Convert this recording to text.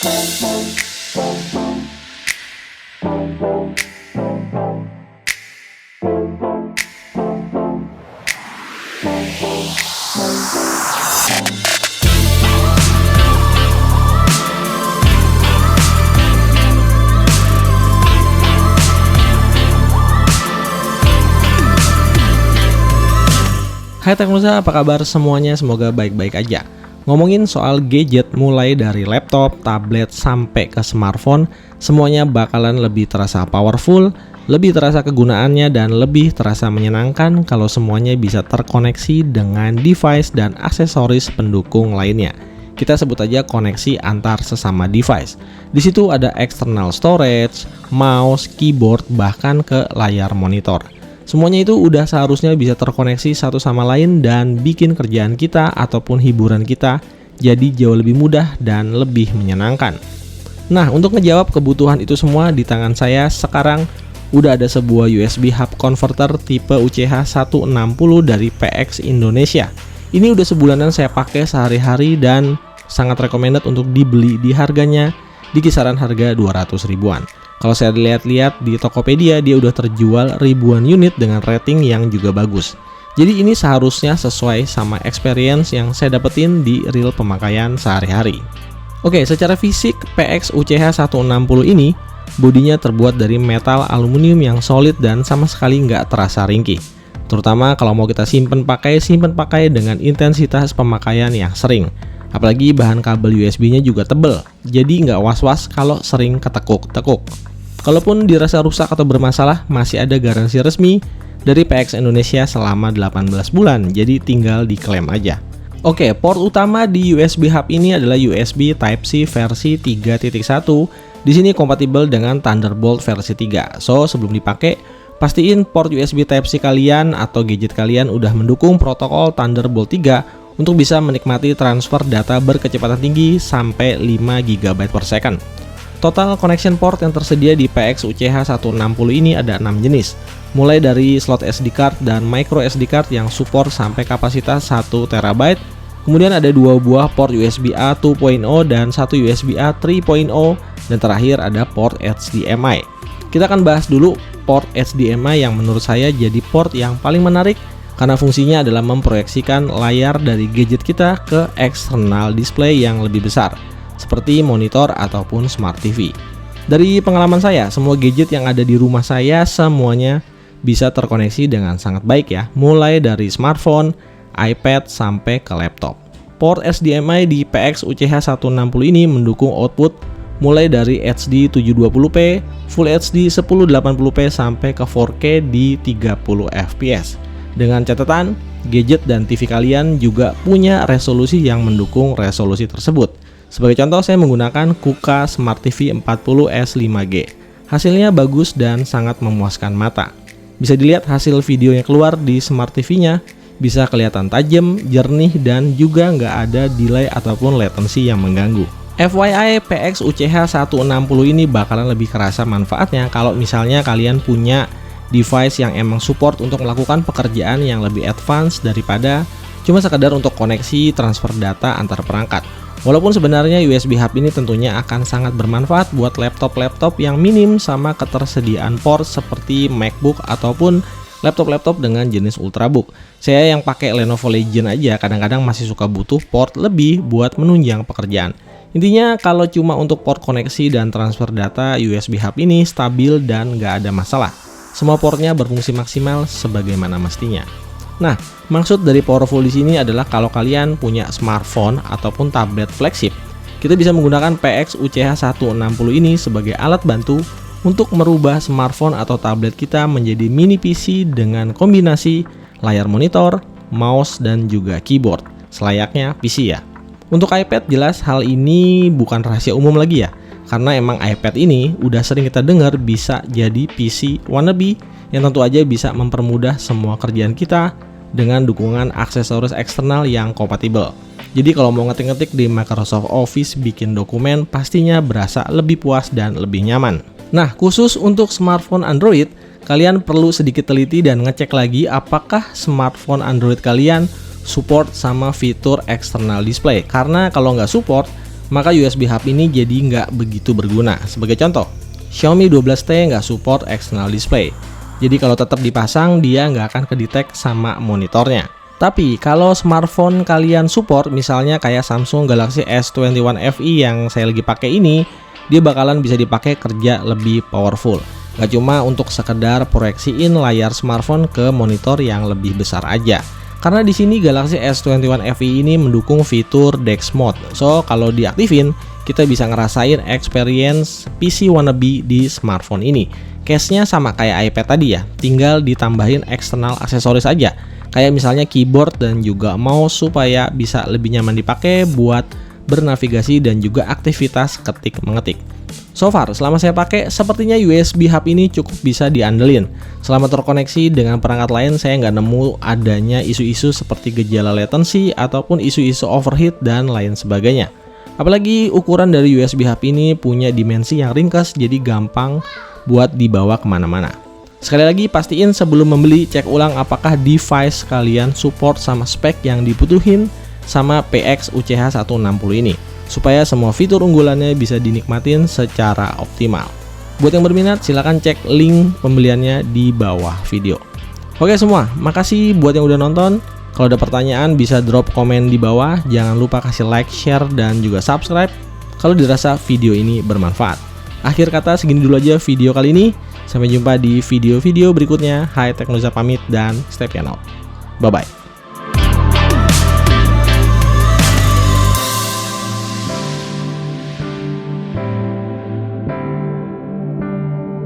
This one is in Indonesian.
Hai Teknusa, apa kabar semuanya? Semoga baik-baik aja. Ngomongin soal gadget mulai dari laptop, tablet, sampai ke smartphone, semuanya bakalan lebih terasa powerful, lebih terasa kegunaannya, dan lebih terasa menyenangkan kalau semuanya bisa terkoneksi dengan device dan aksesoris pendukung lainnya. Kita sebut aja koneksi antar sesama device. Di situ ada external storage, mouse, keyboard, bahkan ke layar monitor. Semuanya itu udah seharusnya bisa terkoneksi satu sama lain dan bikin kerjaan kita ataupun hiburan kita jadi jauh lebih mudah dan lebih menyenangkan. Nah, untuk ngejawab kebutuhan itu semua di tangan saya sekarang udah ada sebuah USB hub converter tipe UCH 160 dari PX Indonesia. Ini udah sebulanan saya pakai sehari-hari dan sangat recommended untuk dibeli di harganya di kisaran harga 200 ribuan. Kalau saya lihat-lihat di Tokopedia, dia udah terjual ribuan unit dengan rating yang juga bagus. Jadi ini seharusnya sesuai sama experience yang saya dapetin di real pemakaian sehari-hari. Oke, secara fisik PX UCH 160 ini bodinya terbuat dari metal aluminium yang solid dan sama sekali nggak terasa ringkih. Terutama kalau mau kita simpen pakai dengan intensitas pemakaian yang sering. Apalagi bahan kabel USB-nya juga tebel, jadi nggak was-was kalau sering ketekuk-tekuk. Kalaupun dirasa rusak atau bermasalah, masih ada garansi resmi dari PX Indonesia selama 18 bulan, jadi tinggal diklaim aja. Oke, port utama di USB hub ini adalah USB Type-C versi 3.1. Di sini kompatibel dengan Thunderbolt versi 3. So, sebelum dipakai, pastiin port USB Type-C kalian atau gadget kalian udah mendukung protokol Thunderbolt 3 untuk bisa menikmati transfer data berkecepatan tinggi sampai 5 GB per second. Total connection port yang tersedia di PX UCH 160 ini ada 6 jenis, mulai dari slot SD card dan micro SD card yang support sampai kapasitas 1 TB. Kemudian ada 2 buah port USB-A 2.0 dan 1 USB-A 3.0, dan terakhir ada port HDMI. Kita akan bahas dulu port HDMI yang menurut saya jadi port yang paling menarik karena fungsinya adalah memproyeksikan layar dari gadget kita ke external display yang lebih besar, seperti monitor ataupun smart TV. Dari pengalaman saya, semua gadget yang ada di rumah saya semuanya bisa terkoneksi dengan sangat baik ya, mulai dari smartphone, iPad, sampai ke laptop. Port HDMI di PX UCH 160 ini mendukung output mulai dari HD 720p, Full HD 1080p, sampai ke 4K di 30 fps. Dengan catatan, gadget dan TV kalian juga punya resolusi yang mendukung resolusi tersebut. Sebagai contoh, saya menggunakan Kuka Smart TV 40S 5G. Hasilnya bagus dan sangat memuaskan mata. Bisa dilihat hasil video yang keluar di Smart TV-nya, bisa kelihatan tajam, jernih, dan juga nggak ada delay ataupun latency yang mengganggu. FYI, PX UCH 160 ini bakalan lebih kerasa manfaatnya kalau misalnya kalian punya device yang emang support untuk melakukan pekerjaan yang lebih advance daripada cuma sekedar untuk koneksi transfer data antar perangkat. Walaupun sebenarnya USB hub ini tentunya akan sangat bermanfaat buat laptop-laptop yang minim sama ketersediaan port seperti MacBook ataupun laptop-laptop dengan jenis Ultrabook. Saya yang pakai Lenovo Legion aja kadang-kadang masih suka butuh port lebih buat menunjang pekerjaan. Intinya kalau cuma untuk port koneksi dan transfer data, USB hub ini stabil dan nggak ada masalah. Semua portnya berfungsi maksimal sebagaimana mestinya. Nah, maksud dari powerful di sini adalah kalau kalian punya smartphone ataupun tablet flagship, kita bisa menggunakan PX UCH 160 ini sebagai alat bantu untuk merubah smartphone atau tablet kita menjadi mini PC dengan kombinasi layar monitor, mouse, dan juga keyboard, selayaknya PC ya. Untuk iPad jelas hal ini bukan rahasia umum lagi ya, karena emang iPad ini udah sering kita dengar bisa jadi PC wannabe yang tentu aja bisa mempermudah semua kerjaan kita dengan dukungan aksesoris eksternal yang kompatibel. Jadi kalau mau ngetik-ngetik di Microsoft Office bikin dokumen pastinya berasa lebih puas dan lebih nyaman. Nah, khusus untuk smartphone Android, kalian perlu sedikit teliti dan ngecek lagi apakah smartphone Android kalian support sama fitur external display. Karena kalau nggak support, maka USB hub ini jadi nggak begitu berguna. Sebagai contoh, Xiaomi 12T nggak support external display. Jadi kalau tetap dipasang, dia nggak akan kedetek sama monitornya. Tapi kalau smartphone kalian support, misalnya kayak Samsung Galaxy S21 FE yang saya lagi pakai ini, dia bakalan bisa dipakai kerja lebih powerful. Nggak cuma untuk sekedar proyeksiin layar smartphone ke monitor yang lebih besar aja. Karena di sini Galaxy S21 FE ini mendukung fitur DeX Mode. So, kalau diaktifin, kita bisa ngerasain experience PC wannabe di smartphone ini. Case-nya sama kayak iPad tadi ya, tinggal ditambahin eksternal aksesoris aja. Kayak misalnya keyboard dan juga mouse supaya bisa lebih nyaman dipakai buat bernavigasi dan juga aktivitas ketik-mengetik. So far, selama saya pakai, sepertinya USB hub ini cukup bisa diandelin. Selama terkoneksi dengan perangkat lain, saya nggak nemu adanya isu-isu seperti gejala latency ataupun isu-isu overheat dan lain sebagainya. Apalagi ukuran dari USB hub ini punya dimensi yang ringkas, jadi gampang buat dibawa kemana-mana. Sekali lagi, pastiin sebelum membeli, cek ulang apakah device kalian support sama spek yang dibutuhin sama PX UCH 160 ini, supaya semua fitur unggulannya bisa dinikmatin secara optimal. Buat yang berminat, silahkan cek link pembeliannya di bawah video. Oke semua, makasih buat yang udah nonton. Kalau ada pertanyaan bisa drop komen di bawah. Jangan lupa kasih like, share, dan juga subscribe kalau dirasa video ini bermanfaat. Akhir kata, segini dulu aja video kali ini. Sampai jumpa di video-video berikutnya. Hai, Teknoza pamit dan stay piano. Bye-bye.